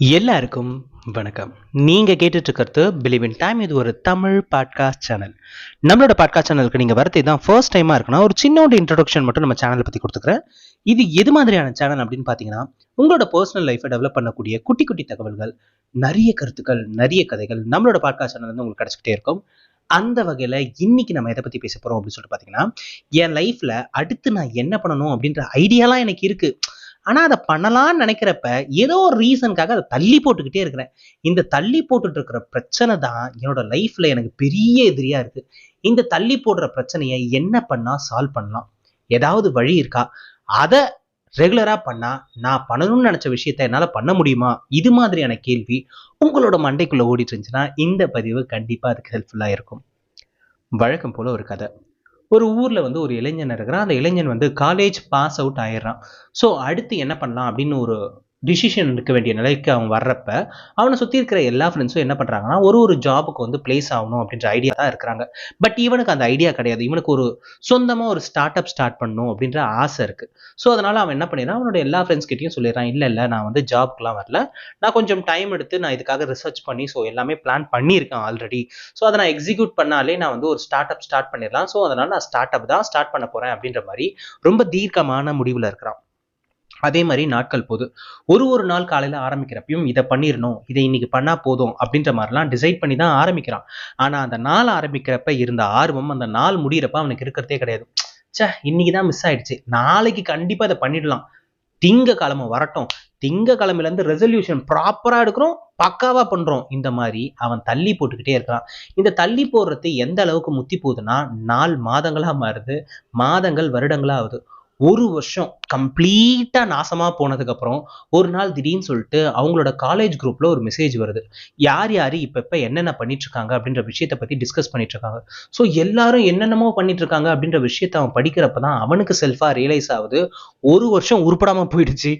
எல்லாருக்கும் வணக்கம். நீங்க கேட்டுட்டு இருக்கிறது பிலீவ் இன் டைம். இது ஒரு தமிழ் பாட்காஸ்ட் சேனல். நம்மளோட பாட்காஸ்ட் சேனலுக்கு நீங்க வரது தான் ஃபர்ஸ்ட் டைமா இருக்குன்னா ஒரு சின்னோட இன்ட்ரோடக்ஷன் மட்டும் நம்ம சேனலை பத்தி கொடுத்துக்கிறேன். இது எது மாதிரியான சேனல் அப்படின்னு பாத்தீங்கன்னா, உங்களோட பர்சனல் லைஃபை டெவலப் பண்ணக்கூடிய குட்டி குட்டி தகவல்கள், நிறைய கருத்துக்கள், நிறைய கதைகள் நம்மளோட பாட்காஸ்ட் சேனல் வந்து உங்களுக்கு கிடைச்சிக்கிட்டே இருக்கும். அந்த வகையில இன்னைக்கு நம்ம எதை பத்தி பேச போறோம் அப்படின்னு சொல்லிட்டு பாத்தீங்கன்னா, என் லைஃப்ல அடுத்து நான் என்ன பண்ணணும் அப்படின்ற ஐடியாலாம் எனக்கு இருக்கு. ஆனா அதை பண்ணலாம்னு நினைக்கிறப்ப ஏதோ ஒரு ரீசனுக்காக அதை தள்ளி போட்டுக்கிட்டே இருக்கிறேன். இந்த தள்ளி போட்டுட்டு இருக்கிற பிரச்சனை தான் என்னோட லைஃப்ல எனக்கு பெரிய எதிரியா இருக்கு. இந்த தள்ளி போடுற பிரச்சனையை என்ன பண்ணா சால்வ் பண்ணலாம், ஏதாவது வழி இருக்கா, அதை ரெகுலரா பண்ணா நான் பண்ணணும்னு நினைச்ச விஷயத்த என்னால பண்ண முடியுமா, இது மாதிரியான கேள்வி உங்களோட மண்டைக்குள்ள ஓடிட்டு இருந்துச்சுன்னா இந்த பதிவு கண்டிப்பா அதுக்கு ஹெல்ப்ஃபுல்லா இருக்கும். வழக்கம் போல ஒரு கதை. ஒரு ஊர்ல வந்து ஒரு இளைஞன் இருக்கிறான். அந்த இளைஞன் வந்து காலேஜ் பாஸ் அவுட் ஆயிடுறான். ஸோ அடுத்து என்ன பண்ணலாம் அப்படின்னு ஒரு டிசிஷன் எடுக்க வேண்டிய நிலைக்கு அவன் வர்றப்ப, அவனை சுத்தி இருக்கிற எல்லா ஃப்ரெண்ட்ஸும் என்ன பண்றாங்கன்னா, ஒரு ஒரு ஜாபுக்கு வந்து பிளேஸ் ஆகணும் அப்படின்ற ஐடியா தான் இருக்கிறாங்க. பட் இவனுக்கு அந்த ஐடியா கிடையாது. இவனுக்கு ஒரு சொந்தமா ஒரு ஸ்டார்ட் அப் ஸ்டார்ட் பண்ணணும் அப்படின்ற ஆசை இருக்கு. ஸோ அதனால அவன் என்ன பண்ணிடுறான், அவனோட எல்லா ஃப்ரெண்ட்ஸ் கிட்டயும் சொல்லிடுறான், இல்ல இல்ல நான் வந்து ஜாப்க்குலாம் வரல, நான் கொஞ்சம் டைம் எடுத்து நான் இதுக்காக ரிசர்ச் பண்ணி ஸோ எல்லாமே பிளான் பண்ணியிருக்கேன் ஆல்ரெடி. ஸோ அதை நான் எக்ஸிக்யூட் பண்ணாலே நான் வந்து ஒரு ஸ்டார்ட் அப் ஸ்டார்ட் பண்ணிடலாம். ஸோ அதனால நான் ஸ்டார்ட் அப் தான் ஸ்டார்ட் பண்ண போறேன் அப்படின்ற மாதிரி ரொம்ப தீர்க்கமான முடிவுல இருக்கிறான். அதே மாதிரி நாட்கள் போகுது. ஒரு ஒரு நாள் காலையில ஆரம்பிக்கிறப்பையும் இதை பண்ணிடணும், இதை இன்னைக்கு பண்ணா போதும் அப்படின்ற மாதிரிலாம் டிசைட் பண்ணி தான் ஆரம்பிக்கிறான். ஆனா அந்த நாள் ஆரம்பிக்கிறப்ப இருந்த ஆர்வம் அந்த நாள் முடியிறப்ப அவனுக்கு இருக்கிறதே கிடையாது. ச்சே, இன்னைக்கு தான் மிஸ் ஆயிடுச்சு, நாளைக்கு கண்டிப்பா இதை பண்ணிடலாம், திங்கக்கிழமை வரட்டும், திங்கக்கிழமையில இருந்து ரெசல்யூஷன் ப்ராப்பரா எடுக்கிறோம், பக்காவா பண்றோம், இந்த மாதிரி அவன் தள்ளி போட்டுக்கிட்டே இருக்கிறான். இந்த தள்ளி போடுறது எந்த அளவுக்கு முத்தி போகுதுன்னா, நாள் மாதங்களா மாறுது, மாதங்கள் வருடங்களா ஆகுது. ஒரு வருஷம் கம்ப்ளீட்டா நாசமா போனதுக்கு அப்புறம் ஒரு நாள் திடீர்னு சொல்லிட்டு அவங்களோட காலேஜ் குரூப்ல ஒரு மெசேஜ் வருது. யார் யாரு இப்ப என்னென்ன பண்ணிட்டு இருக்காங்க அப்படின்ற விஷயத்த பத்தி டிஸ்கஸ் பண்ணிட்டு இருக்காங்க. ஸோ எல்லாரும் என்னென்னமோ பண்ணிட்டு இருக்காங்க அப்படின்ற விஷயத்த அவன் படிக்கிறப்பதான் அவனுக்கு செல்ஃபா ரியலைஸ் ஆகுது, ஒரு வருஷம் உருப்படாம போயிடுச்சு.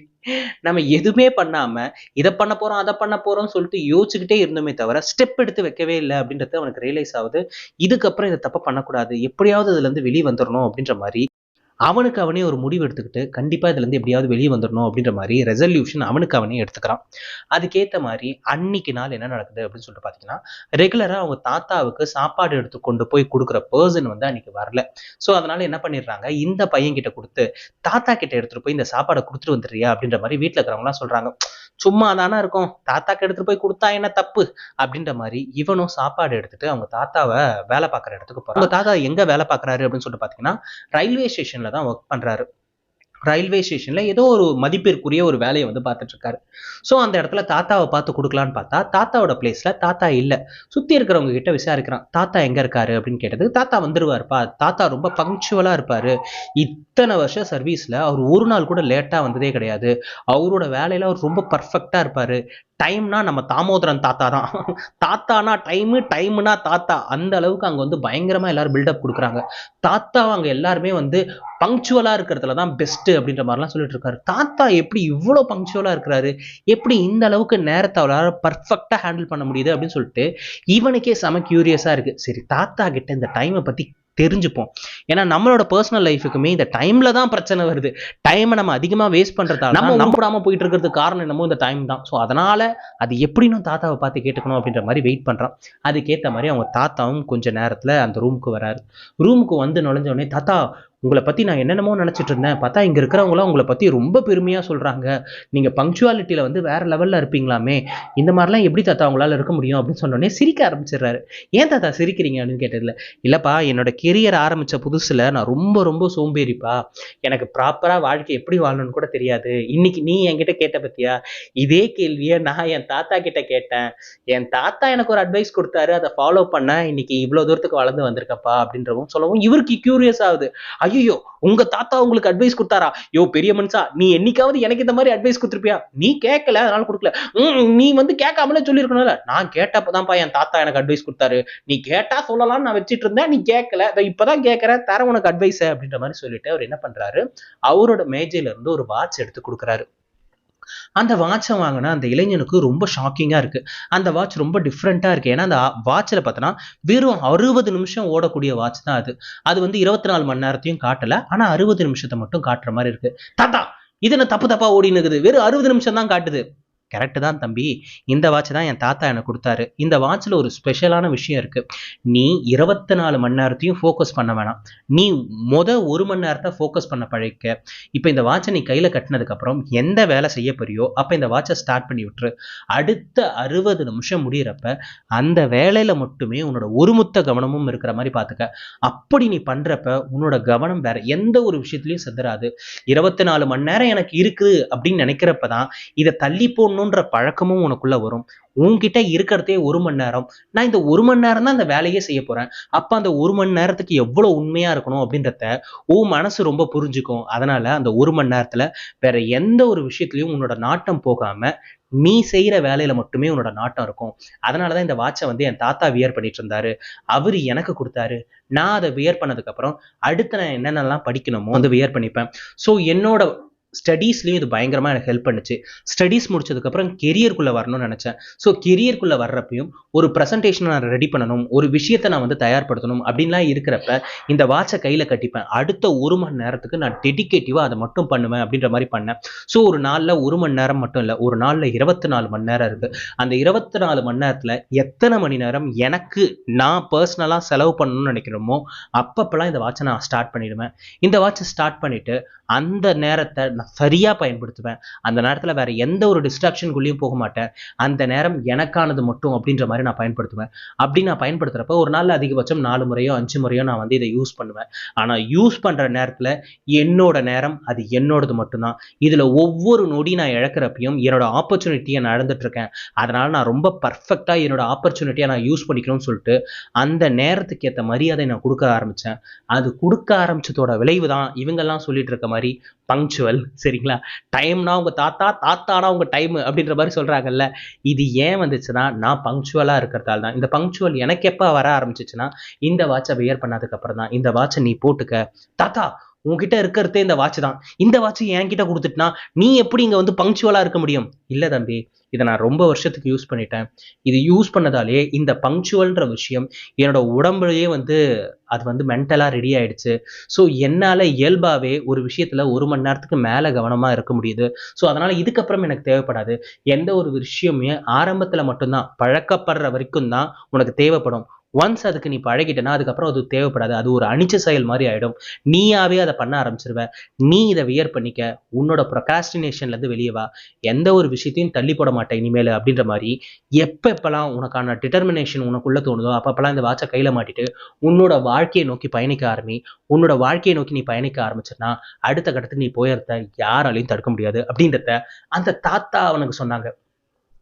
நம்ம எதுவுமே பண்ணாம இதை பண்ண போறோம் அதை பண்ண போறோம்னு சொல்லிட்டு யோசிச்சுக்கிட்டே இருந்தோமே தவிர ஸ்டெப் எடுத்து வைக்கவே இல்லை அப்படின்றது அவனுக்கு ரியலைஸ் ஆகுது. இதுக்கப்புறம் இதை தப்ப பண்ணக்கூடாது, எப்படியாவது இதுல இருந்து வெளியே வந்துடணும் அப்படின்ற மாதிரி அவனுக்கு அவனே ஒரு முடிவு எடுத்துக்கிட்டு கண்டிப்பா இதுல இருந்து எப்படியாவது வெளியே வந்துடணும் அப்படின்ற மாதிரி ரெசல்யூஷன் அவனுக்கு அவனே எடுத்துக்கிறான். அதுக்கேற்ற மாதிரி அன்னைக்கு நாள் என்ன நடக்குது அப்படின்னு சொல்லிட்டு பாத்தீங்கன்னா, ரெகுலரா அவங்க தாத்தாவுக்கு சாப்பாடு எடுத்து கொண்டு போய் கொடுக்குற பர்சன் வந்து அன்னைக்கு வரல. ஸோ அதனால என்ன பண்ணிடுறாங்க, இந்த பையன் கிட்ட கொடுத்து தாத்தா கிட்ட எடுத்துட்டு போய் இந்த சாப்பாடை கொடுத்துட்டு வந்துடுறியா அப்படின்ற மாதிரி வீட்டுல இருக்கிறவங்க எல்லாம் சொல்றாங்க. சும்மா தானே இருக்கும், தாத்தாக்கு எடுத்துட்டு போய் கொடுத்தா என்ன தப்பு அப்படின்ற மாதிரி இவனும் சாப்பாடு எடுத்துட்டு அவங்க தாத்தாவை வேலை பார்க்குற இடத்துக்கு போறான். அவங்க தாத்தா எங்க வேலை பார்க்குறாரு அப்படின்னு சொல்லிட்டு பாத்தீங்கன்னா, ரயில்வே ஸ்டேஷன்ல தான் ஒர்க் பண்றாரு. ரயில்வே ஸ்டேஷன்ல ஏதோ ஒரு மதிப்பிற்குரிய ஒரு வேலையை வந்து பார்த்துட்டு இருக்காரு. ஸோ அந்த இடத்துல தாத்தாவை பார்த்து கொடுக்கலான்னு பார்த்தா தாத்தாவோட பிளேஸ்ல தாத்தா இல்ல. சுத்தி இருக்கிறவங்க கிட்ட விசாரிக்கிறான், தாத்தா எங்க இருக்காரு அப்படின்னு கேட்டது, தாத்தா வந்துருவாருப்பா, தாத்தா ரொம்ப பங்க்சுவலா இருப்பாரு, இத்தனை வருஷம் சர்வீஸ்ல அவர் ஒரு நாள் கூட லேட்டா வந்ததே கிடையாது, அவரோட வேலையில அவர் ரொம்ப பர்ஃபெக்டா இருப்பாரு, டைம்னா நம்ம தாமோதரன் தாத்தா தான், தாத்தானா டைமு, டைம்னா தாத்தா, அந்த அளவுக்கு அங்க வந்து பயங்கரமா எல்லாரும் பில்டப் கொடுக்குறாங்க. தாத்தா அங்க எல்லாருமே வந்து பங்க்சுவலா இருக்கிறதுல தான் பெஸ்ட் அப்படின்ற மாதிரிலாம் சொல்லிட்டு இருக்காரு. தாத்தா எப்படி இவ்வளவு பங்க்சுவலா இருக்கிறாரு, எப்படி இந்த அளவுக்கு நேரத்தை அவரால் பர்ஃபெக்டா ஹேண்டில் பண்ண முடியுது அப்படின்னு சொல்லிட்டு இவனுக்கே செம கியூரியஸா இருக்கு. சரி, தாத்தா கிட்ட இந்த டைமை பத்தி தெரிஞ்சுப்போம். ஏன்னா நம்மளோட பர்சனல் லைஃபுக்குமே இந்த டைம்ல தான் பிரச்சனை வருது. டைமை நம்ம அதிகமா வேஸ்ட் பண்றதால நம்ம நம்பாம போயிட்டு இருக்கிறதுக்கு காரணம் என்னமோ இந்த டைம் தான். ஸோ அதனால அது எப்படின்னு தாத்தாவை பார்த்து கேட்டுக்கணும் அப்படின்ற மாதிரி வெயிட் பண்றான். அதுக்கேற்ற மாதிரி அவங்க தாத்தாவும் கொஞ்ச நேரத்துல அந்த ரூமுக்கு வராரு. ரூமுக்கு வந்து நுழைஞ்ச உடனே, தாத்தா உங்களை பத்தி நான் என்னென்னமோ நினைச்சிட்டு இருந்தேன், பார்த்தா இங்க இருக்கிறவங்களாம் உங்களை பத்தி ரொம்ப பெருமையா சொல்றாங்க, நீங்க பங்க்சுவாலிட்டியில வந்து வேற லெவல்ல இருப்பீங்களாமே, இந்த மாதிரிலாம் எப்படி தாத்தா உங்களால இருக்க முடியும் அப்படின்னு சொன்னோடனே சிரிக்க ஆரம்பிச்சிடுறாரு. ஏன் தாத்தா சிரிக்கிறீங்க அப்படின்னு கேட்டதுல, இல்லப்பா என்னோட கெரியர் ஆரம்பிச்ச புதுசுல நான் ரொம்ப ரொம்ப சோம்பேறிப்பா, எனக்கு ப்ராப்பரா வாழ்க்கை எப்படி வாழணும்னு கூட தெரியாது, இன்னைக்கு நீ என்கிட்ட கேட்ட பத்தியா, இதே கேள்வியை நான் என் தாத்தா கிட்ட கேட்டேன், என் தாத்தா எனக்கு ஒரு அட்வைஸ் கொடுத்தாரு, அதை ஃபாலோ பண்ண இன்னைக்கு இவ்வளவு தூரத்துக்கு வளர்ந்து வந்திருக்கப்பா அப்படின்றவும் சொல்லவும் இவருக்கு கியூரியஸ் ஆகுது. ஐயோ, உங்க தாத்தா உங்களுக்கு அட்வைஸ் கொடுத்தாரா, யோ பெரிய மனுஷா, நீ என்னைக்காவது எனக்கு இந்த மாதிரி அட்வைஸ் கொடுத்துருப்பியா, நீ கேட்கல அதனால கொடுக்கல, நீ வந்து கேட்காமலே சொல்லிருக்கணும்ல, நான் கேட்டப்பதான்ப்பா என் தாத்தா எனக்கு அட்வைஸ் கொடுத்தாரு, நீ கேட்டா சொல்லலாம்னு நான் வச்சிட்டு இருந்தேன், நீ கேட்கல, இப்பதான் கேட்கறேன், தர உனக்கு அட்வைஸ் அப்படின்ற மாதிரி சொல்லிட்டு அவர் என்ன பண்றாரு, அவரோட மேஜையில இருந்து ஒரு வாட்ச் எடுத்து கொடுக்குறாரு. அந்த வாட்சை வாங்கினா அந்த இளைஞனுக்கு ரொம்ப ஷாக்கிங்கா இருக்கு. அந்த வாட்ச் ரொம்ப டிஃப்ரெண்டா இருக்கு. ஏன்னா அந்த வாட்ச்ல பார்த்தோன்னா வெறும் 60 நிமிஷம் ஓடக்கூடிய வாட்ச் தான் அது. அது வந்து 24 மணி நேரத்தையும் காட்டல, ஆனா 60 நிமிஷத்தை மட்டும் காட்டுற மாதிரி இருக்கு. தாத்தா இது என்ன தப்பு தப்பா ஓடின்னு இருக்குது, வெறும் 60 நிமிஷம் தான் காட்டுது. கரெக்டு தான் தம்பி, இந்த வாட்ச் தான் என் தாத்தா எனக்கு கொடுத்தாரு. இந்த வாட்சில் ஒரு ஸ்பெஷலான விஷயம் இருக்கு. நீ 24 மணி நேரத்தையும் ஃபோக்கஸ் பண்ண வேணாம். நீ ஒரு மணி நேரத்தை ஃபோக்கஸ் பண்ண பழகிக்க. இப்போ இந்த வாட்சை நீ கையில் கட்டினதுக்கப்புறம் எந்த வேலை செய்ய போறியோ அப்போ இந்த வாட்சை ஸ்டார்ட் பண்ணி விட்டுரு. அடுத்த 60 நிமிஷம் முடியிறப்ப அந்த வேலையில மட்டுமே உன்னோட ஒருமுத்த கவனமும் இருக்கிற மாதிரி பார்த்துக்க. அப்படி நீ பண்றப்ப உன்னோட கவனம் வேற எந்த ஒரு விஷயத்துலையும் செதறாது. 24 மணி நேரம் எனக்கு இருக்குது அப்படின்னு நினைக்கிறப்பதான் இதை தள்ளி போடணுன்ற பழக்கமும் உனக்குள்ள வரும். உன்கிட்ட இருக்கிறதே 1 மணி நேரம். நான் இந்த 1 மணி நேரம் தான் அந்த வேலையே செய்ய போறேன். அப்ப அந்த 1 மணி நேரத்துக்கு எவ்வளவு உண்மையா இருக்கணும் அப்படின்றத உன் மனசு ரொம்ப புரிஞ்சுக்கும். அதனால அந்த 1 மணி நேரத்துல வேற எந்த ஒரு விஷயத்திலையும் உன்னோட நாட்டம் போகாம நீ செய்யற வேலையில மட்டுமே உன்னோட நாட்டம் இருக்கும். அதனாலதான் இந்த வாட்சை என் தாத்தா வியர் பண்ணிட்டு இருந்தாரு. அவரு எனக்கு கொடுத்தாரு. நான் அதை வியர் பண்ணதுக்கு அப்புறம் அடுத்து நான் என்னென்னலாம் படிக்கணுமோ வியர் பண்ணிப்பேன். ஸோ என்னோட ஸ்டடீஸ்லையும் இது பயங்கரமாக எனக்கு ஹெல்ப் பண்ணுச்சு. ஸ்டடீஸ் முடிச்சதுக்கப்புறம் கெரியருக்குள்ளே வரணும்னு நினச்சேன். ஸோ கெரியருக்குள்ளே வர்றப்பையும் ஒரு ப்ரெசன்டேஷனை நான் ரெடி பண்ணணும், ஒரு விஷயத்தை நான் தயார்படுத்தணும் அப்படின்லாம் இருக்கிறப்ப இந்த வாட்சை கையில் கட்டிப்பேன். அடுத்த 1 மணி நேரத்துக்கு நான் டெடிகேட்டிவாக அதை மட்டும் பண்ணுவேன் அப்படின்ற மாதிரி பண்ணேன். ஸோ ஒரு நாளில் 1 மணி நேரம் மட்டும் இல்லை, ஒரு நாளில் 24 மணி நேரம் இருக்குது. அந்த 24 மணி நேரத்தில் எத்தனை மணி நேரம் எனக்கு நான் பர்சனலாக செலவு பண்ணணும்னு நினைக்கிறோமோ அப்பப்பெல்லாம் இந்த வாட்சை நான் ஸ்டார்ட் பண்ணிடுவேன். இந்த வாட்சை ஸ்டார்ட் பண்ணிவிட்டு அந்த நேரத்தை நான் சரியாக பயன்படுத்துவேன். அந்த நேரத்தில் வேற எந்த ஒரு டிஸ்ட்ராக்ஷனுக்குள்ளேயும் போக மாட்டேன். அந்த நேரம் எனக்கானது மட்டும் அப்படின்ற மாதிரி நான் பயன்படுத்துவேன். அப்படி நான் பயன்படுத்துகிறப்ப ஒரு நாளில் அதிகபட்சம் 4 முறையோ 5 முறையோ நான் இதை யூஸ் பண்ணுவேன். ஆனால் யூஸ் பண்ணுற நேரத்தில் என்னோட நேரம் அது என்னோடது மட்டும்தான். இதில் ஒவ்வொரு நொடி நான் இழக்கிறப்பையும் என்னோட ஆப்பர்ச்சுனிட்டியை நான் இழந்துட்டுருக்கேன். அதனால் நான் ரொம்ப பர்ஃபெக்டாக என்னோட ஆப்பர்ச்சுனிட்டியை நான் யூஸ் பண்ணிக்கணும்னு சொல்லிட்டு அந்த நேரத்துக்கு ஏற்ற மரியாதை நான் கொடுக்க ஆரம்பித்தேன். அது கொடுக்க ஆரம்பிச்சதோட விளைவு தான் இவங்கெல்லாம் சொல்லிட்டு இருக்க மாதிரி பங்க்சுவல். சரிங்களா? டைம்னா உங்க தாத்தா, தாத்தானா உங்க டைம் அப்படின்ற மாதிரி சொல்றாங்கல்ல. இது ஏன் வந்துச்சுன்னா நான் பங்க்சுவலா இருக்கிறதால தான். இந்த பங்க்சுவல் எனக்கு எப்ப வர ஆரம்பிச்சிச்சுன்னா இந்த வாட்சை வியர் பண்ணதுக்கு அப்புறம் தான். இந்த வாட்சை நீ போட்டுக்க தாத்தா, உன்கிட்ட இருக்கிறதே இந்த வாட்ச் தான். இந்த வாட்ச் என்கிட்ட கொடுத்துட்டுனா நீ எப்படி இங்க பங்க்சுவலா இருக்க முடியும்? இல்ல தம்பி, இதை நான் ரொம்ப வருஷத்துக்கு யூஸ் பண்ணிட்டேன். இது யூஸ் பண்ணதாலே இந்த பங்க்சுவல்ன்ற விஷயம் என்னோட உடம்புலயே அது மென்டலாக ரெடி ஆயிடுச்சு. ஸோ என்னால் இயல்பாகவே ஒரு விஷயத்தில் 1 மணி நேரத்துக்கு மேலே கவனமாக இருக்க முடியுது. ஸோ அதனால் இதுக்கப்புறம் எனக்கு தேவைப்படாது. எந்த ஒரு விஷயமே ஆரம்பத்தில் மட்டும்தான், பழக்கப்படுற வரைக்கும் தான் உனக்கு தேவைப்படும். ஒன்ஸ் அதுக்கு நீ பழகிட்டனா அதுக்கப்புறம் அது தேவைப்படாது. அது ஒரு அனிச்ச செயல் மாதிரி ஆயிடும். நீயாவே அதை பண்ண ஆரம்பிச்சிருவ. நீ இதை வியர் பண்ணிக்க. உன்னோட ப்ரொகாஸ்டினேஷன்லேருந்து வெளியே வா. எந்த ஒரு விஷயத்தையும் தள்ளி போட மாட்டேன் இனிமேல் அப்படின்ற மாதிரி எப்பெல்லாம் உனக்கான டிட்டர்மினேஷன் உனக்குள்ள தோணுதோ அப்பப்பெல்லாம் இந்த வாட்சை கையில் மாட்டிட்டு உன்னோட வாழ்க்கையை நோக்கி பயணிக்க ஆரம்பி. உன்னோட வாழ்க்கையை நோக்கி நீ பயணிக்க ஆரம்பிச்சிருனா அடுத்த கட்டத்துக்கு நீ போயிருந்த யாராலையும் தடுக்க முடியாது அப்படின்றத அந்த தாத்தா அவனுக்கு சொன்னாங்க.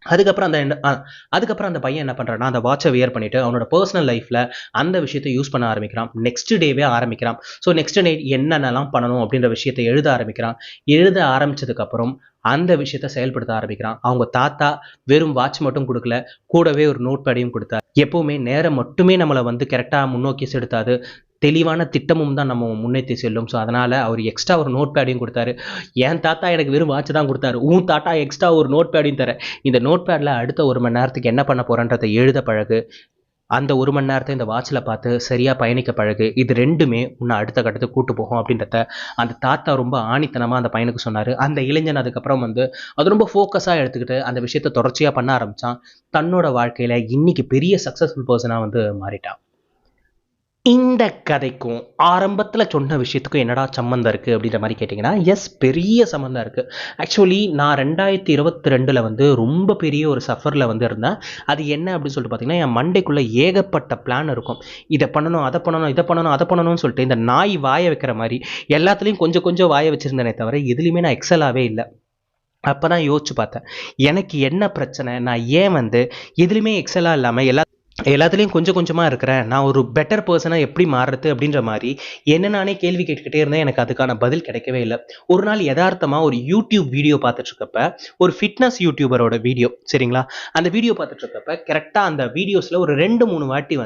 அதுக்கப்புறம் அந்த பையன் என்ன பண்றான்னா அந்த வாட்சை வியர் பண்ணிட்டு அவனோட பர்சனல் லைஃப்ல அந்த விஷயத்தை யூஸ் பண்ண ஆரம்பிக்கிறான். நெக்ஸ்ட் டேவே ஆரம்பிக்கிறான். ஸோ நெக்ஸ்ட் டே என்னென்னலாம் பண்ணணும் அப்படின்ற விஷயத்தை எழுத ஆரம்பிக்கிறான். எழுத ஆரம்பிச்சதுக்கு அப்புறம் அந்த விஷயத்தை செயல்படுத்த ஆரம்பிக்கிறான். அவங்க தாத்தா வெறும் வாட்ச் மட்டும் கொடுக்கல, கூடவே ஒரு நோட் பேடையும் கொடுத்தார். எப்பவுமே நேரம் மட்டுமே நம்மளை கரெக்டாக முன்னோக்கி செலுத்தாது, தெளிவான திட்டமும் தான் நம்ம முன்னேற்றி செல்லும். ஸோ அதனால் அவர் எக்ஸ்ட்ரா ஒரு நோட் பேடையும் கொடுத்தாரு. என் தாத்தா எனக்கு வெறும் வாட்ச் தான் கொடுத்தாரு, உன் தாத்தா எக்ஸ்ட்ரா ஒரு நோட் பேடையும் தர. இந்த நோட் பேடில் அடுத்த 1 மணி நேரத்துக்கு என்ன பண்ண போகிறன்றதை எழுத பழகு. அந்த 1 மணி நேரத்தை இந்த வாட்சில் பார்த்து சரியாக பயணிக்க பழகு. இது ரெண்டுமே உன்னை அடுத்த கட்டத்துக்கு கூட்டு போகும் அப்படின்றத அந்த தாத்தா ரொம்ப ஆணித்தனமாக அந்த பையனுக்கு சொன்னார். அந்த இளைஞன் அதுக்கப்புறம் அது ரொம்ப ஃபோக்கஸாக எடுத்துக்கிட்டு அந்த விஷயத்தை தொடர்ச்சியாக பண்ண ஆரம்பித்தான். தன்னோட வாழ்க்கையில் இன்னைக்கு பெரிய சக்ஸஸ்ஃபுல் பர்சனாக மாறிட்டான். இந்த கதைக்கும் ஆரம்பத்தில் சொன்ன விஷயத்துக்கும் என்னடா சம்மந்தம் இருக்குது அப்படின்ற மாதிரி கேட்டிங்கன்னா, எஸ், பெரிய சம்மந்தம் இருக்குது. ஆக்சுவலி நான் 2022 ரொம்ப பெரிய ஒரு சஃபரில் இருந்தேன். அது என்ன அப்படின்னு சொல்லிட்டு பார்த்தீங்கன்னா, என் மண்டைக்குள்ளே ஏகப்பட்ட பிளான் இருக்கும். இதை பண்ணணும், அதை பண்ணணும், இதை பண்ணணும், அதை பண்ணணும்னு சொல்லிட்டு இந்த நாய் வாய வைக்கிற மாதிரி எல்லாத்துலேயும் கொஞ்சம் கொஞ்சம் வாய வச்சுருந்தேனே தவிர எதுலேயுமே நான் எக்ஸலாகவே இல்லை. அப்போ தான் யோசிச்சு பார்த்தேன், எனக்கு என்ன பிரச்சனை, நான் ஏன் எதுலேயுமே எக்ஸலாக இல்லாமல் எல்லாத்துலேயும் கொஞ்சம் கொஞ்சமாக இருக்கிறேன், நான் ஒரு பெட்டர் பர்சனாக எப்படி மாறுறது அப்படின்ற மாதிரி என்ன நானே கேள்வி கேட்டுக்கிட்டே இருந்தேன். எனக்கு அதுக்கான பதில் கிடைக்கவே இல்லை. ஒரு நாள் யதார்த்தமாக ஒரு யூடியூப் வீடியோ பார்த்துட்ருக்கப்ப, ஒரு ஃபிட்னஸ் யூடியூபரோட வீடியோ, சரிங்களா, அந்த வீடியோ பார்த்துட்ருக்கப்ப கரெக்டாக அந்த வீடியோஸில் ஒரு 2-3 வாட்டி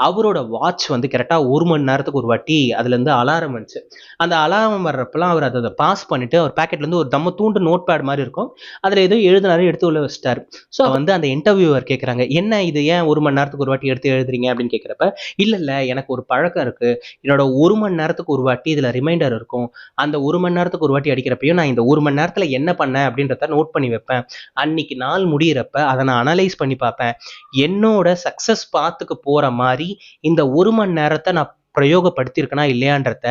அவரோட வாட்ச் கரெக்டாக 1 மணி நேரத்துக்கு ஒரு வாட்டி அதுலேருந்து அலாரம் வந்துச்சு. அந்த அலாரம் வர்றப்பெல்லாம் அவர் அதை பாஸ் பண்ணிவிட்டு அவர் பேக்கெட்லேருந்து ஒரு தம்ம தூண்டு நோட் பேட் மாதிரி இருக்கும், அதில் ஏதோ எழுதினாரு, எடுத்து உள்ள வச்சிட்டார். ஸோ அந்த இன்டர்வியூவர் கேட்குறாங்க, என்ன இது, ஏன் 1 மணி மணி நேரத்துக்கு ஒரு வாட்டி எடுத்து எழுதுறீங்க அப்படின்னு கேட்குறப்ப, இல்ல எனக்கு ஒரு பழக்கம் இருக்கு. என்னோட 1 மணி நேரத்துக்கு ஒரு வாட்டி இதுல ரிமைண்டர் இருக்கும். அந்த 1 மணி நேரத்துக்கு ஒரு வாட்டி அடிக்கிறப்பயும் நான் இந்த 1 மணி நேரத்துல என்ன பண்ணேன் அப்படின்றத நோட் பண்ணி வைப்பேன். அன்னைக்கு நாள் முடியிறப்ப அதை நான் அனலைஸ் பண்ணி பார்ப்பேன். என்னோட சக்சஸ் பாத்துக்கு போற மாதிரி இந்த 1 மணி நேரத்தை நான் பிரயோகப்படுத்தியிருக்கனா இல்லையான்றத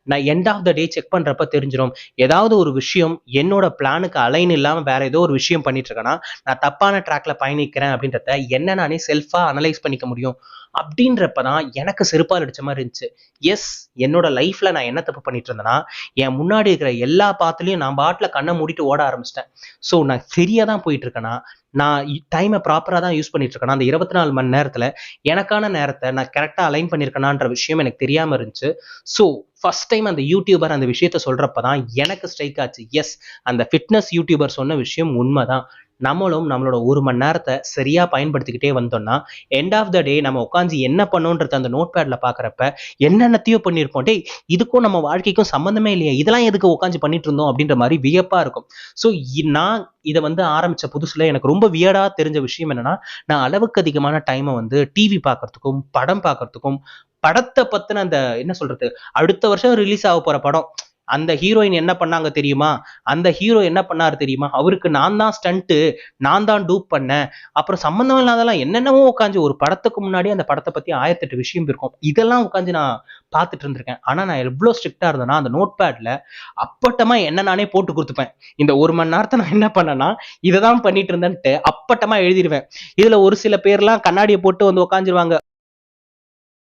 நான் end of the day check பண்றப்ப தெரிஞ்சிடும். ஏதாவது ஒரு விஷயம் என்னோட பிளானுக்கு அலைன் இல்லாம வேற ஏதோ ஒரு விஷயம் பண்ணிட்டு இருக்கேன்னா, நான் தப்பான ட்ராக்ல பயணிக்கிறேன் அப்படின்றத என்ன நானே செல்ஃபா அனலைஸ் பண்ணிக்க முடியும். அப்படின்றப்பதான் எனக்கு செருப்பால் அடிச்ச மாதிரி இருந்துச்சு. எஸ், என்னோட லைஃப்ல நான் என்ன தப்பு பண்ணிட்டு இருந்தேன்னா, என் முன்னாடி இருக்கிற எல்லா பாத்துலயும் நான் பாட்டுல கண்ணை மூடிட்டு ஓட ஆரம்பிச்சிட்டேன். ஸோ நான் சரியா தான் போயிட்டு இருக்கேனா, நான் டைமை ப்ராப்பரா தான் யூஸ் பண்ணிட்டு இருக்கேனா, அந்த 24 மணி நேரத்துல எனக்கான நேரத்தை நான் கரெக்டா அலைன் பண்ணிருக்கேனான்ற விஷயம் எனக்கு தெரியாம இருந்துச்சு. ஸோ ஃபர்ஸ்ட் டைம் அந்த யூடியூபர் அந்த விஷயத்த சொல்றப்பதான் எனக்கு ஸ்ட்ரைக் ஆச்சு. எஸ், அந்த ஃபிட்னஸ் யூடியூபர் சொன்ன விஷயம் உண்மைதான். நம்மளும் நம்மளோட 1 மணி நேரத்தை சரியா பயன்படுத்திக்கிட்டே வந்தோம்னா, எண்ட் ஆஃப் த டே நம்ம உட்காந்து என்ன பண்ணோன்றத அந்த நோட் பேட்ல பாக்குறப்ப என்னென்னத்தையோ பண்ணியிருப்போம். டேய், இதுக்கும் நம்ம வாழ்க்கைக்கும் சம்மந்தமே இல்லையா, இதெல்லாம் எதுக்கு உட்காந்து பண்ணிட்டு இருந்தோம் அப்படின்ற மாதிரி வியப்பா இருக்கும். ஸோ நான் இதை ஆரம்பிச்ச புதுசுல எனக்கு ரொம்ப வியர்டா தெரிஞ்ச விஷயம் என்னன்னா, நான் அளவுக்கு அதிகமான டைமை டிவி பார்க்கறதுக்கும் படம் பார்க்கறதுக்கும், படத்தை பத்தின அந்த என்ன சொல்றது, அடுத்த வருஷம் ரிலீஸ் ஆக போற படம், அந்த ஹீரோயின் என்ன பண்ணாங்க தெரியுமா, அந்த ஹீரோ என்ன பண்ணாரு தெரியுமா, அவருக்கு நான் தான் ஸ்டண்ட்டு, நான் தான் டூப் பண்ணேன், அப்புறம் சம்பந்தம் இல்லாதெல்லாம் என்னென்னவோ உட்காந்து ஒரு படத்துக்கு முன்னாடி அந்த படத்தை பத்தி 1008 விஷயம் இருக்கும். இதெல்லாம் உட்காந்து நான் பார்த்துட்டு இருந்திருக்கேன். ஆனா நான் எவ்வளவு ஸ்ட்ரிக்டா இருந்தேன்னா, அந்த நோட் பேட்ல அப்பட்டமா என்ன நானே போட்டு கொடுத்துப்பேன். இந்த 1 மணி நேரத்தை நான் என்ன பண்ணேன்னா, இதை தான் பண்ணிட்டு இருந்தேன்ட்டு அப்பட்டமா எழுதிடுவேன். இதுல ஒரு சில பேர்லாம் கண்ணாடியை போட்டு உட்காந்துருவாங்க.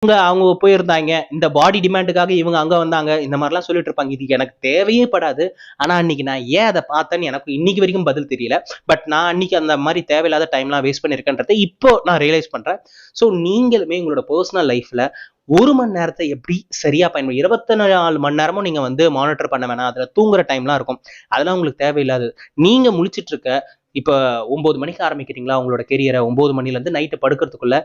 அவங்க போயிருந்தாங்க, இந்த பாடி டிமாண்டுக்காக இவங்க அங்க வந்தாங்க, இந்த மாதிரிலாம் சொல்லிட்டு இருப்பாங்க. இது எனக்கு தேவையே படாது. ஆனா அன்னைக்கு நான் ஏன் அதை பார்த்தேன்னு எனக்கு இன்னைக்கு வரைக்கும் பதில் தெரியல. பட் நான் அன்னைக்கு அந்த மாதிரி தேவையில்லாத டைம்லாம் வேஸ்ட் பண்ணிருக்கேன்றதை இப்போ நான் ரியலைஸ் பண்றேன். ஸோ நீங்களுமே உங்களோட பர்சனல் லைஃப்ல 1 மணி நேரத்தை எப்படி சரியா பயன்படுத்தி, 24 மணி நேரமும் நீங்க மானிட்டர் பண்ண வேணாம். அதுல தூங்குற டைம்லாம் இருக்கும், அதெல்லாம் உங்களுக்கு தேவையில்லாது. நீங்க முழிச்சிட்டு இருக்க இப்போ 9 மணிக்கு ஆரம்பிக்கிறீங்களா உங்களோட கெரியரை, 9 மணில இருந்து நைட்டு படுக்கிறதுக்குள்ள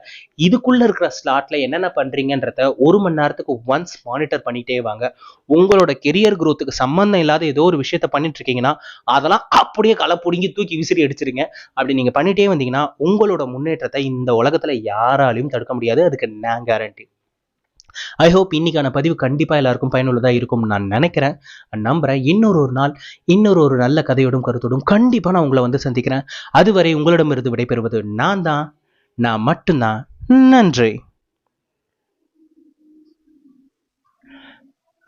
இதுக்குள்ள இருக்கிற ஸ்லாட்ல என்னென்ன பண்றீங்கன்றத 1 மணி நேரத்துக்கு ஒன்ஸ் மானிட்டர் பண்ணிட்டே வாங்க. உங்களோட கெரியர் குரோத்துக்கு சம்பந்தம் இல்லாத ஏதோ ஒரு விஷயத்த பண்ணிட்டு இருக்கீங்கன்னா, அதெல்லாம் அப்படியே களை பிடுங்கி தூக்கி விசிறி அடிச்சிருங்க. அப்படி நீங்க பண்ணிட்டே வந்தீங்கன்னா உங்களோட முன்னேற்றத்தை இந்த உலகத்துல யாராலையும் தடுக்க முடியாது. அதுக்கு நான் கேரண்டி. ஐ ஹோப் இன்னைக்கான பதிவு கண்டிப்பா எல்லாருக்கும் பயனுள்ளதா இருக்கும் நான் நினைக்கிறேன், நம்புறேன். இன்னொரு நாள் இன்னொரு நல்ல கதையோடும் கருத்தோடும் கண்டிப்பா நான் உங்களை சந்திக்கிறேன். அதுவரை உங்களிடமிருந்து விடைபெறுவது நான் மட்டும்தான். நன்றி.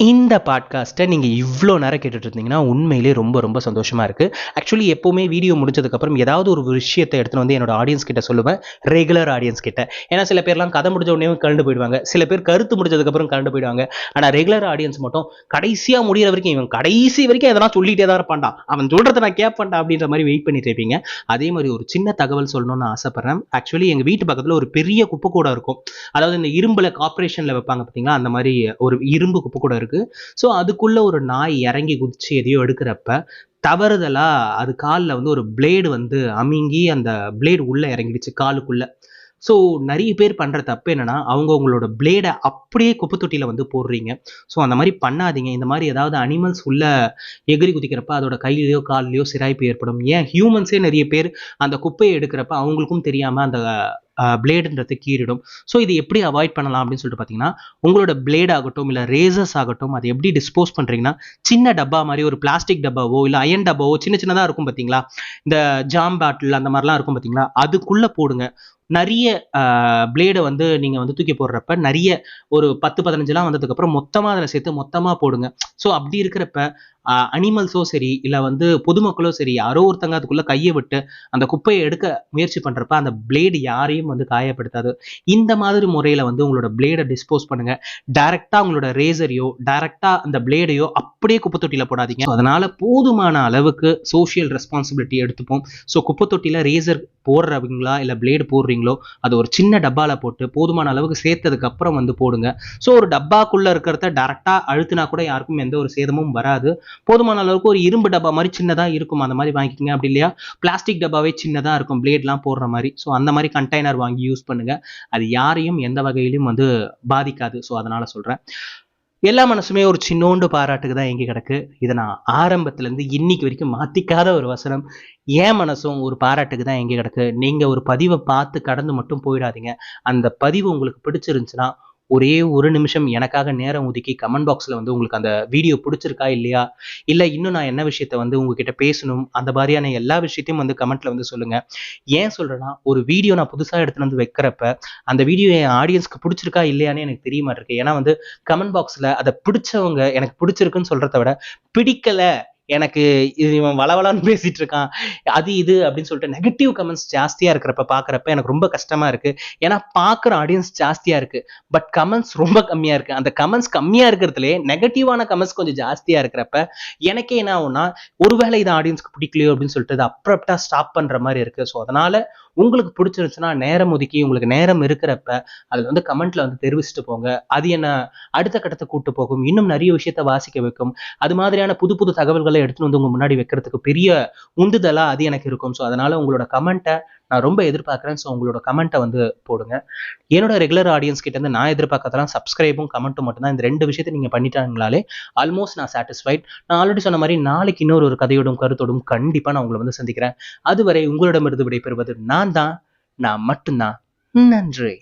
இந்த பாட்காஸ்ட்டை நீங்கள் இவ்வளோ நேரம் கேட்டுட்டு இருந்தீங்கன்னா உண்மையிலே ரொம்ப ரொம்ப சந்தோஷமாக இருக்குது. ஆக்சுவலி எப்போவுமே வீடியோ முடிஞ்சதுக்கப்புறம் ஏதாவது ஒரு விஷயத்தை எடுத்துகிட்டு என்னோட ஆடியன்ஸ் கிட்ட சொல்லுவேன், ரெகுலர் ஆடியன்ஸ் கிட்ட. ஏன்னா சில பேர்லாம் கதை முடிஞ்ச உடனே கலந்து போயிடுவாங்க, சில பேர் கருத்து முடிஞ்சதுக்கப்புறம் கலந்து போயிடுவாங்க. ஆனால் ரெகுலர் ஆடியன்ஸ் மட்டும் கடைசியாக முடிகிற வரைக்கும், இவன் கடைசி வரைக்கும் எதனா சொல்லிகிட்டே தான் இருப்பான்டா, அவன் சொல்கிறத நான் கேட்பேன்டா அப்படின்ற மாதிரி வெயிட் பண்ணிட்டு இருப்பீங்க. அதே மாதிரி ஒரு சின்ன தகவல் சொல்லணும்னு ஆசைப்பட்றேன். ஆக்சுவலி எங்கள் வீட்டு பக்கத்தில் ஒரு பெரிய குப்பை கூட இருக்கும். அதாவது இந்த இரும்பில் கார்பரேஷனில் வைப்பாங்க பார்த்தீங்களா, அந்த மாதிரி ஒரு இரும்பு குப்பை கூட இருக்கு. ஸோ அதுக்குள்ள ஒரு நாய் இறங்கி குதிச்சு எதையோ எடுக்கிறப்ப தவறுதலா அது காலில் ஒரு பிளேடு அமுங்கி அந்த பிளேடு உள்ள இறங்கிடுச்சு காலுக்குள்ள. ஸோ நிறைய பேர் பண்ற தப்பு என்னன்னா, அவங்களோட பிளேடை அப்படியே குப்பை தொட்டியில போடுறீங்க. ஸோ அந்த மாதிரி பண்ணாதீங்க. இந்த மாதிரி ஏதாவது அனிமல்ஸ் உள்ள எகிரி குதிக்கிறப்ப அதோட கையிலையோ காலிலையோ சிராய்ப்பு ஏற்படும். ஏன் ஹியூமன்ஸே நிறைய பேர் அந்த குப்பையை எடுக்கிறப்ப அவங்களுக்கும் தெரியாம அந்த பிளேடுன்றது கீறிடும். ஸோ இது எப்படி அவாய்ட் பண்ணலாம் அப்படின்னு சொல்லிட்டு பார்த்தீங்கன்னா, உங்களோட பிளேட் ஆகட்டும் இல்லை ரேசர்ஸ் ஆகட்டும், அதை எப்படி டிஸ்போஸ் பண்ணுறீங்கன்னா, சின்ன டப்பா மாதிரி ஒரு பிளாஸ்டிக் டப்பாவோ இல்லை அயன் டப்பாவோ சின்னதாக இருக்கும் பார்த்தீங்களா, இந்த ஜாம் பாட்டில் அந்த மாதிரிலாம் இருக்கும் பார்த்தீங்களா, அதுக்குள்ளே போடுங்க. நிறைய பிளேடை நீங்கள் தூக்கி போடுறப்ப நிறைய ஒரு 10-15 வந்ததுக்கப்புறம் மொத்தமாக அதில் சேர்த்து மொத்தமாக போடுங்க. ஸோ அப்படி இருக்கிறப்ப அனிமல்ஸோ சரி இல்லை பொதுமக்களோ சரி, யாரோ ஒருத்தங்க அதுக்குள்ளே கையை விட்டு அந்த குப்பையை எடுக்க முயற்சி பண்ணுறப்ப அந்த பிளேடு யாரையும் காயப்படுத்தாது. இந்த மாதிரி முறையில் உங்களோட பிளேடை டிஸ்போஸ் பண்ணுங்க. டைரக்டாக உங்களோட ரேசரையோ டைரக்டாக அந்த பிளேடையோ அப்படியே குப்பை தொட்டியில் போடாதீங்க. அதனால போதுமான அளவுக்கு சோஷியல் ரெஸ்பான்சிபிலிட்டி எடுத்துப்போம். ஸோ குப்பை தொட்டியில் ரேசர் போடுறவங்களா இல்லை பிளேடு போடுறீங்களோ அது ஒரு சின்ன டப்பால போட்டு போதுமான அளவுக்கு சேர்த்ததுக்கு அப்புறம் போடுங்க. ஸோ ஒரு டப்பாக்குள்ள இருக்கிறத டைரக்டா அழுத்தினா கூட யாருக்கும் எந்த ஒரு சேதமும் வராது. போதுமான அளவுக்கு ஒரு இரும்பு டப்பா மாதிரி சின்னதா இருக்கும், அந்த மாதிரி வாங்கிக்கோங்க. அப்படி இல்லையா பிளாஸ்டிக் டப்பாவே சின்னதா இருக்கும் பிளேட்லாம் போடுற மாதிரி. ஸோ அந்த மாதிரி கண்டெய்னர் வாங்கி யூஸ் பண்ணுங்க. அது யாரையும் எந்த வகையிலும் பாதிக்காது. ஸோ அதனால சொல்றேன். எல்லா மனசுமே ஒரு சின்னோண்டு பாராட்டுக்கு தான் எங்கே கிடக்கு. இதை நான் ஆரம்பத்துலேருந்து இன்னைக்கு வரைக்கும் மாற்றிக்காத ஒரு வசனம். என் மனசும் ஒரு பாராட்டுக்கு தான் எங்கே கிடக்கு. நீங்கள் ஒரு பதிவை பார்த்து கடந்து மட்டும் போயிடாதீங்க. அந்த பதிவு உங்களுக்கு பிடிச்சிருந்துச்சுன்னா ஒரே ஒரு நிமிஷம் எனக்காக நேரம் ஒதுக்கி கமெண்ட் பாக்ஸில் வந்து உங்களுக்கு அந்த வீடியோ பிடிச்சிருக்கா இல்லையா, இல்லை இன்னும் நான் என்ன விஷயத்த வந்து உங்ககிட்ட பேசணும், அந்த மாதிரியான எல்லா விஷயத்தையும் வந்து கமெண்ட்ல வந்து சொல்லுங்க. ஏன் சொல்றேன்னா, ஒரு வீடியோ நான் புதுசாக எடுத்துட்டு வந்து வைக்கிறப்ப அந்த வீடியோ என் ஆடியன்ஸ்க்கு பிடிச்சிருக்கா இல்லையான்னு எனக்கு தெரிய மாட்டிருக்கு. ஏன்னா வந்து கமெண்ட் பாக்ஸில் அதை பிடிச்சவங்க எனக்கு பிடிச்சிருக்குன்னு சொல்றதை விட பிடிக்கல, எனக்கு இது இவன் வளவளான்னு பேசிட்டு இருக்கான், அது இது அப்படின்னு சொல்லிட்டு நெகட்டிவ் கமெண்ட்ஸ் ஜாஸ்தியா இருக்கிறப்ப பார்க்குறப்ப எனக்கு ரொம்ப கஷ்டமா இருக்கு. ஏன்னா பார்க்குற ஆடியன்ஸ் ஜாஸ்தியா இருக்கு, பட் கமெண்ட்ஸ் ரொம்ப கம்மியா இருக்கு. அந்த கமெண்ட்ஸ் கம்மியா இருக்கிறதுலே நெகட்டிவான கமெண்ட்ஸ் கொஞ்சம் ஜாஸ்தியா இருக்கிறப்ப எனக்கே என்ன ஆகும்னா, ஒருவேளை இது ஆடியன்ஸ்க்கு பிடிக்கலையோ அப்படின்னு சொல்லிட்டு அது அப்ரப்டா ஸ்டாப் பண்ற மாதிரி இருக்கு. ஸோ அதனால உங்களுக்கு பிடிச்சிருச்சுன்னா நேரம் ஒதுக்கி உங்களுக்கு நேரம் இருக்கிறப்ப அதில் வந்து கமெண்ட்ல வந்து தெரிவிச்சுட்டு போங்க. அது என்ன அடுத்த கட்டத்தை கூட்டு போகும், இன்னும் நிறைய விஷயத்த வாசிக்க வைக்கும். அது மாதிரியான புது புது தகவல்களை எடுத்துட்டு வந்து உங்க முன்னாடி வைக்கிறதுக்கு பெரிய உந்துதலா அது எனக்கு இருக்கும். ஸோ அதனால உங்களோட கமெண்ட்டை நான் ரொம்ப எதிர்பார்க்குறேன். ஸோ உங்களோட கமெண்ட்டை வந்து போடுங்க. என்னோட ரெகுலர் ஆடியன்ஸ் கிட்ட இருந்து நான் எதிர்பார்க்கறதெல்லாம் சப்ஸ்கிரைபும் கமெண்ட்டும் மட்டும்தான். இந்த 2 விஷயத்தை நீங்க பண்ணிட்டாங்களாலே ஆல்மோஸ்ட் நான் சாட்டிஸ்ஃபைட். நான் ஆல்ரெடி சொன்ன மாதிரி நாளைக்கு இன்னொரு ஒரு கதையோடும் கருத்தோடும் கண்டிப்பா நான் உங்களை வந்து சந்திக்கிறேன். அதுவரை உங்களிடமிருந்து விடைபெறுவது நான் தான், நான் மட்டும்தான். நன்றி.